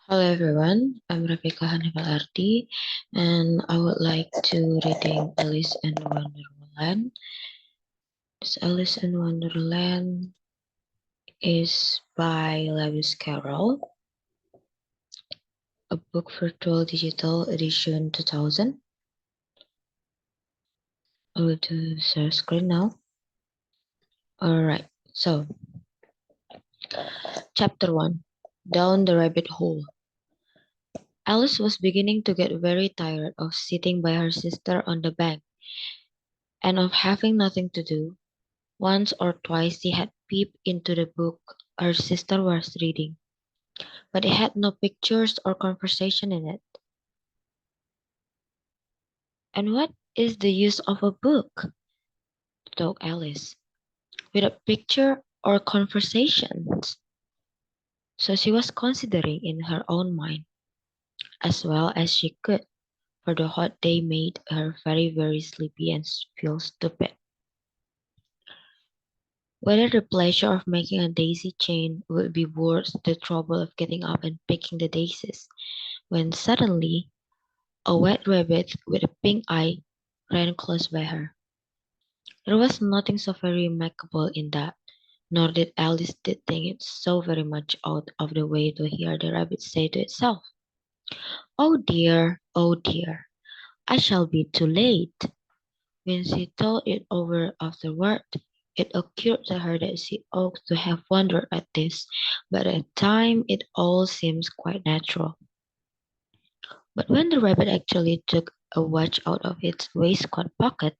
Hello everyone, I'm Rafika Hanifal Arti and I would like to reading Alice in Wonderland. This Alice in Wonderland is by Lewis Carroll, a book virtual digital edition 2000. I will do share screen now. Alright, so chapter 1, Down the Rabbit Hole. Alice was beginning to get very tired of sitting by her sister on the bank and of having nothing to do. Once or twice she had peeped into the book her sister was reading, but it had no pictures or conversation in it. And what is the use of a book? Thought Alice, without picture or conversations. So she was considering in her own mind, as well as she could, for the hot day made her very, very sleepy and feel stupid. Whether the pleasure of making a daisy chain would be worth the trouble of getting up and picking the daisies, when suddenly a white rabbit with a pink eye ran close by her. There was nothing so very remarkable in that, nor did Alice did think it so very much out of the way to hear the rabbit say to itself, oh dear, I shall be too late." When she thought it over afterward, it occurred to her that she ought to have wondered at this, but at the time it all seems quite natural. But when the rabbit actually took a watch out of its waistcoat pocket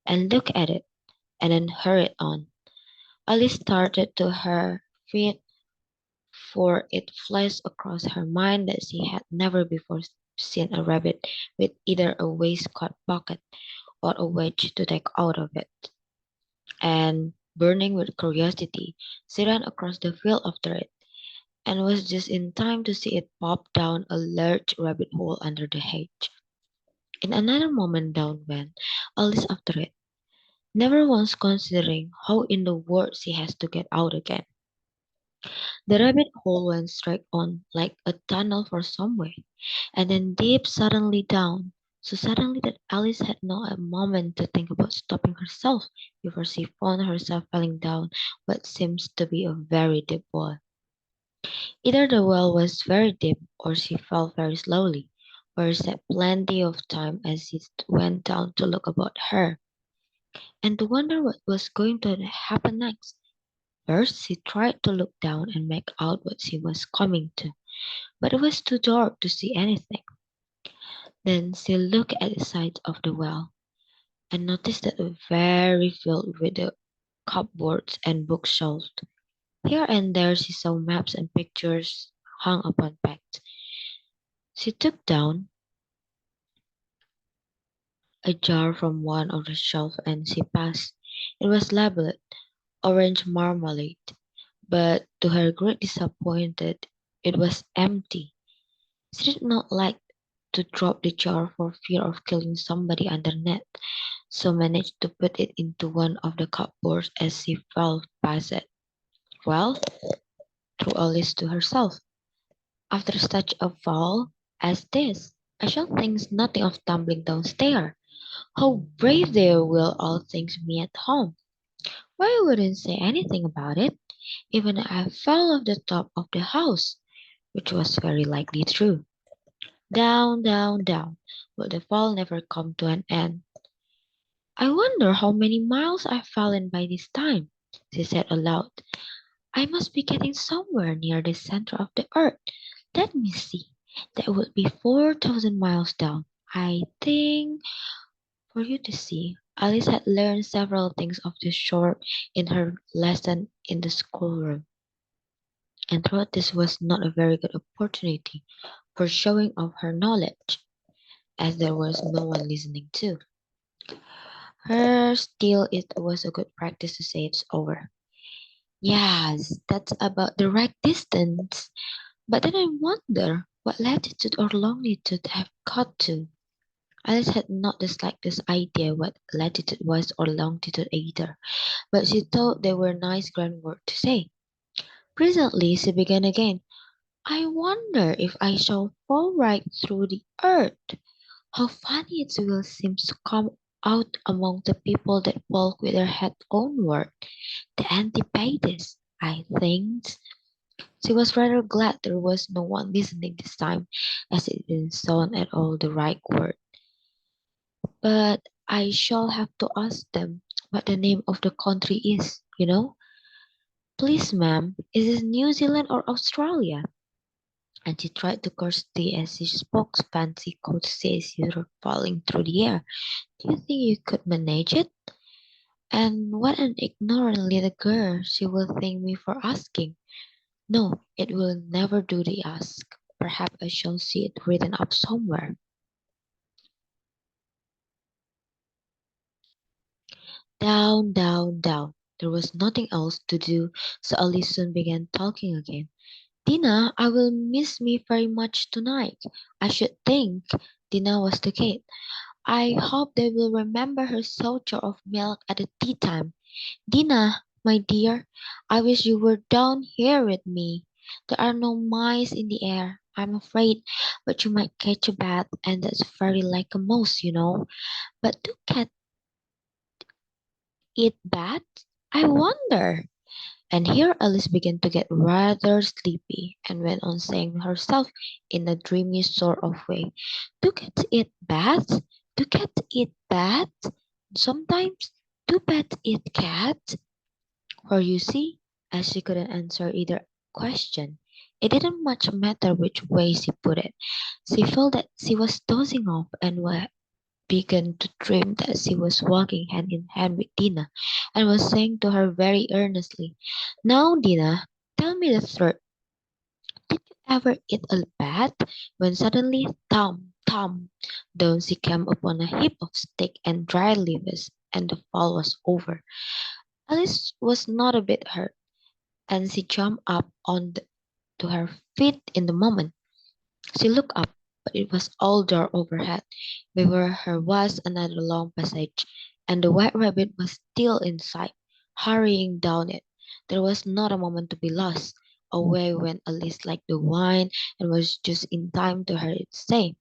and looked at it, and then hurried on, Alice started to her feet, for it flashed across her mind that she had never before seen a rabbit with either a waistcoat pocket or a wedge to take out of it. And, burning with curiosity, she ran across the field after it, and was just in time to see it pop down a large rabbit hole under the hedge. In another moment down went Alice after it, never once considering how in the world she has to get out again. The rabbit hole went straight on, like a tunnel for somewhere, and then deep suddenly down, so suddenly that Alice had not a moment to think about stopping herself before she found herself falling down what seems to be a very deep well. Either the well was very deep, or she fell very slowly, for she had plenty of time as she went down to look about her, and to wonder what was going to happen next. First, she tried to look down and make out what she was coming to, but it was too dark to see anything. Then she looked at the sides of the well, and noticed that it was very filled with the cupboards and bookshelves. Here and there she saw maps and pictures hung upon pegs. She took down a jar from one of the shelves and she passed. It was labeled orange marmalade, but to her great disappointment, it was empty. She did not like to drop the jar for fear of killing somebody underneath, so managed to put it into one of the cupboards as she fell past it. Well, threw Alice to herself, after such a fall as this, I shall think nothing of tumbling downstairs. How brave they will all think me at home. Why I wouldn't say anything about it, even if I fell off the top of the house, which was very likely true. Down, down, down, but the fall never come to an end. I wonder how many miles I've fallen by this time, she said aloud. I must be getting somewhere near the center of the earth. Let me see. That would be 4,000 miles down. I think, for you to see, Alice had learned several things of the sort in her lesson in the schoolroom, and thought this was not a very good opportunity for showing off her knowledge, as there was no one listening to her. Still, it was a good practice to say it's over. Yes, that's about the right distance. But then I wonder what latitude or longitude I've got to. Alice had not the slightest idea what latitude was or longitude either, but she thought they were nice grand words to say. Presently she began again. I wonder if I shall fall right through the earth. How funny it will seem to come out among the people that walk with their head onward. The antipathies, I think. She was rather glad there was no one listening this time, as it didn't sound at all the right word. But I shall have to ask them what the name of the country is, you know? Please, ma'am, is this New Zealand or Australia? And she tried to curtsy as she spoke, fancy courtesies were falling through the air. Do you think you could manage it? And what an ignorant little girl she will think me for asking. No, it will never do to ask. Perhaps I shall see it written up somewhere. Down, down, down. There was nothing else to do, so Alice soon began talking again. Dina, I will miss me very much tonight. I should think. Dina was the kid. I hope they will remember her saucer of milk at the tea time. Dina, my dear, I wish you were down here with me. There are no mice in the air, I'm afraid, but you might catch a bat, and that's very like a mouse, you know. But do cats eat bats? I wonder. And here Alice began to get rather sleepy, and went on saying herself in a dreamy sort of way, do cats eat bats? Do cats eat bats? Sometimes. Do bats eat cats? For you see, as she couldn't answer either question, it didn't much matter which way she put it. She felt that she was dozing off, and began to dream that she was walking hand in hand with Dina, and was saying to her very earnestly, now, Dina, tell me the truth. Did you ever eat a bat? When suddenly, thump, thump, down she came upon a heap of stick and dry leaves, and the fall was over. Alice was not a bit hurt, and she jumped up to her feet in the moment. She looked up, but it was all dark overhead. Before her was another long passage, and the white rabbit was still in sight, hurrying down it. There was not a moment to be lost. Away went Alice like the wind, and was just in time to hear it say,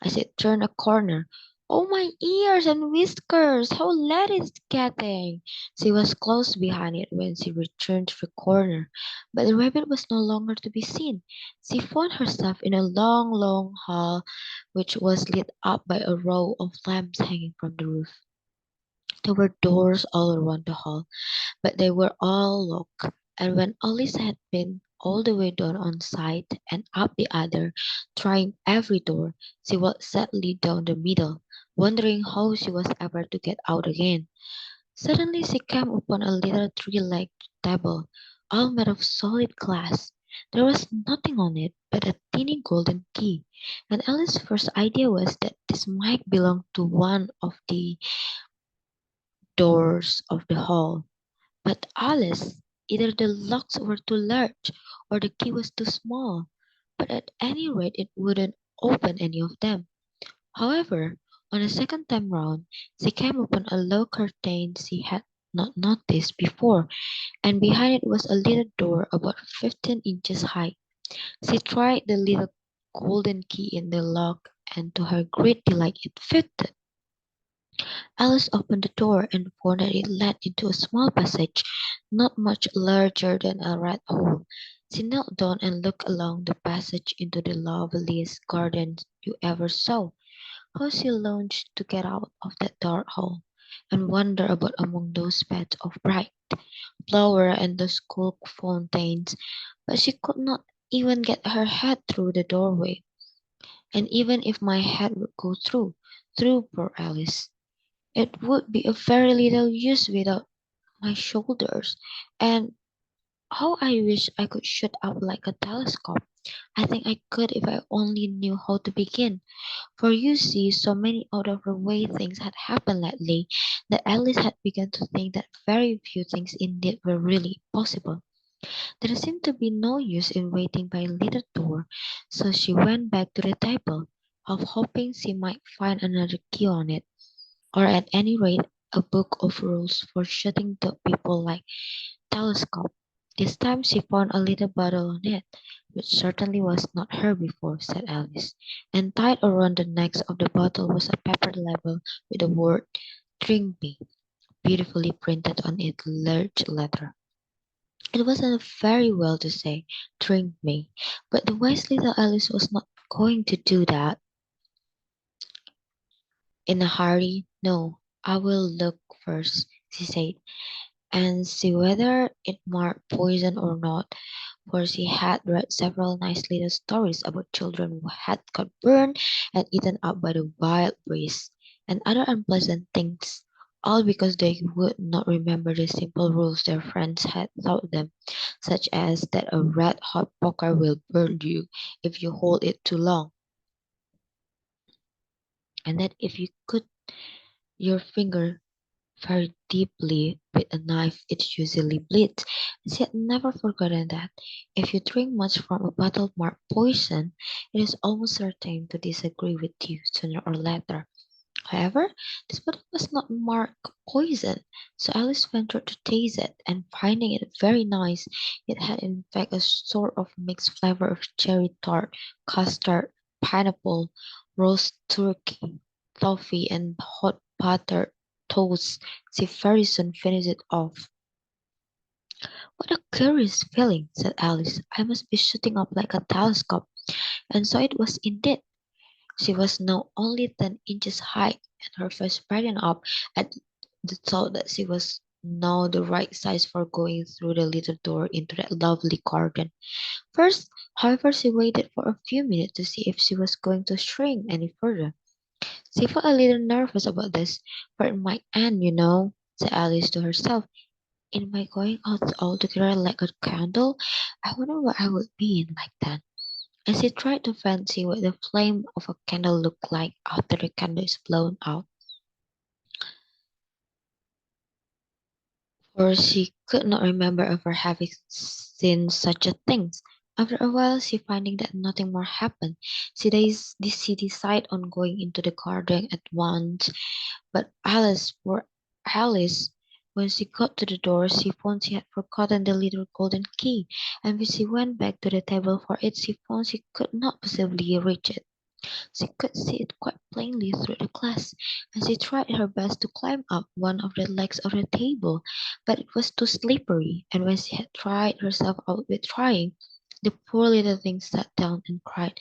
as it turned a corner, oh, my ears and whiskers, how late it's getting! She was close behind it when she returned to the corner, but the rabbit was no longer to be seen. She found herself in a long, long hall, which was lit up by a row of lamps hanging from the roof. There were doors all around the hall, but they were all locked, and when Alice had been all the way down one side and up the other, trying every door, she walked sadly down the middle, wondering how she was ever to get out again. Suddenly she came upon a little three-legged table, all made of solid glass. There was nothing on it but a tiny golden key, and Alice's first idea was that this might belong to one of the doors of the hall. But Alice, either the locks were too large or the key was too small, but at any rate it wouldn't open any of them. However, on a second time round, she came upon a low curtain she had not noticed before, and behind it was a little door about 15 inches high. She tried the little golden key in the lock, and to her great delight it fitted. Alice opened the door and found that it led into a small passage, not much larger than a rat hole. She knelt down and looked along the passage into the loveliest garden you ever saw. How she longed to get out of that dark hole, and wander about among those beds of bright flower and those cool fountains, but she could not even get her head through the doorway. And even if my head would go through poor Alice, it would be of very little use without my shoulders. And how I wish I could shoot up like a telescope. I think I could if I only knew how to begin. For you see, so many out of the way things had happened lately that Alice had begun to think that very few things indeed were really possible. There seemed to be no use in waiting by a little door, so she went back to the table, half hoping she might find another key on it, or at any rate a book of rules for shooting the people like telescope. This time she found a little bottle on it, which certainly was not her before, said Alice, and tied around the neck of the bottle was a paper label with the word "Drink Me" beautifully printed on it large letter. It wasn't very well to say "Drink me," but the wise little Alice was not going to do that in a hurry. No, I will look first, she said, and see whether it marked poison or not, for she had read several nice little stories about children who had got burned and eaten up by the wild beasts, and other unpleasant things, all because they would not remember the simple rules their friends had taught them, such as that a red hot poker will burn you if you hold it too long, and that if you cut your finger very deeply with a knife, it usually bleeds. She had never forgotten that if you drink much from a bottle marked poison, it is almost certain to disagree with you sooner or later. However, this bottle was not marked poison, so Alice ventured to taste it, and finding it very nice, it had in fact a sort of mixed flavor of cherry tart, custard, pineapple, roast turkey, toffee, and hot buttered toast. She very soon finished it off. "What a curious feeling," said Alice. "I must be shooting up like a telescope." And so it was indeed. She was now only 10 inches high, and her face brightened up at the thought that she was now the right size for going through the little door into that lovely garden. First, however, she waited for a few minutes to see if she was going to shrink any further. She felt a little nervous about this, for it might end, said Alice to herself, in my going out altogether like a candle. I wonder what I would be in like that. And she tried to fancy what the flame of a candle looked like after the candle is blown out, for she could not remember ever having seen such a thing. After a while, she finding that nothing more happened, she decided on going into the garden at once. But poor Alice, when she got to the door, she found she had forgotten the little golden key, and when she went back to the table for it, she found she could not possibly reach it. She could see it quite plainly through the glass, and she tried her best to climb up one of the legs of the table, but it was too slippery, and when she had tried herself out with trying, the poor little thing sat down and cried.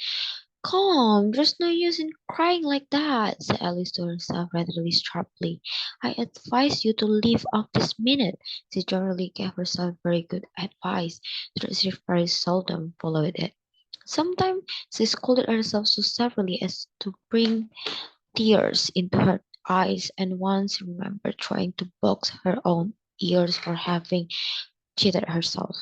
"Come, there's no use in crying like that," said Alice to herself rather sharply. "I advise you to leave off this minute." She generally gave herself very good advice, though she very seldom followed it. Sometimes she scolded herself so severely as to bring tears into her eyes, and once remembered trying to box her own ears for having cheated herself.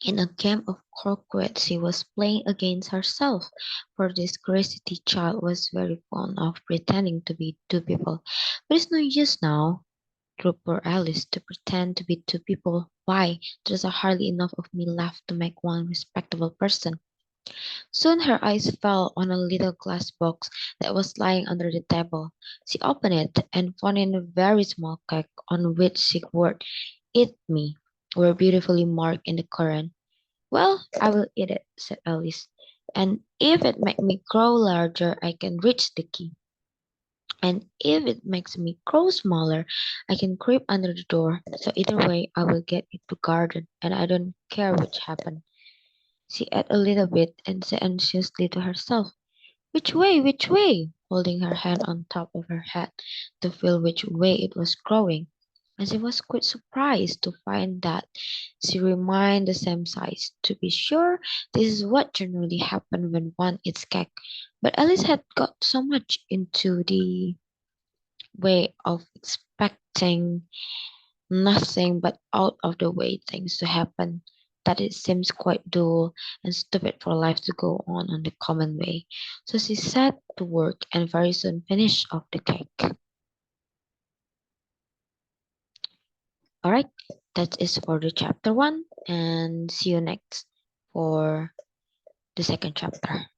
In a game of croquet she was playing against herself, for this crazy child was very fond of pretending to be two people. But it's no use now, through poor Alice, to pretend to be two people. Why, there's hardly enough of me left to make one respectable person. Soon her eyes fell on a little glass box that was lying under the table. She opened it and found in a very small cake on which the word "Eat me" were beautifully marked in the currant. "Well, I will eat it," said Alice, "and if it makes me grow larger, I can reach the key, and if it makes me grow smaller, I can creep under the door. So either way, I will get into garden, and I don't care which happen." She ate a little bit and said anxiously to herself, "Which way? Which way?" holding her hand on top of her head to feel which way it was growing. And she was quite surprised to find that she remained the same size. To be sure, this is what generally happens when one eats cake. But Alice had got so much into the way of expecting nothing but out of the way things to happen that it seems quite dull and stupid for life to go on the common way. So she set to work and very soon finished off the cake. Alright, that is for the chapter 1, and see you next for the second chapter.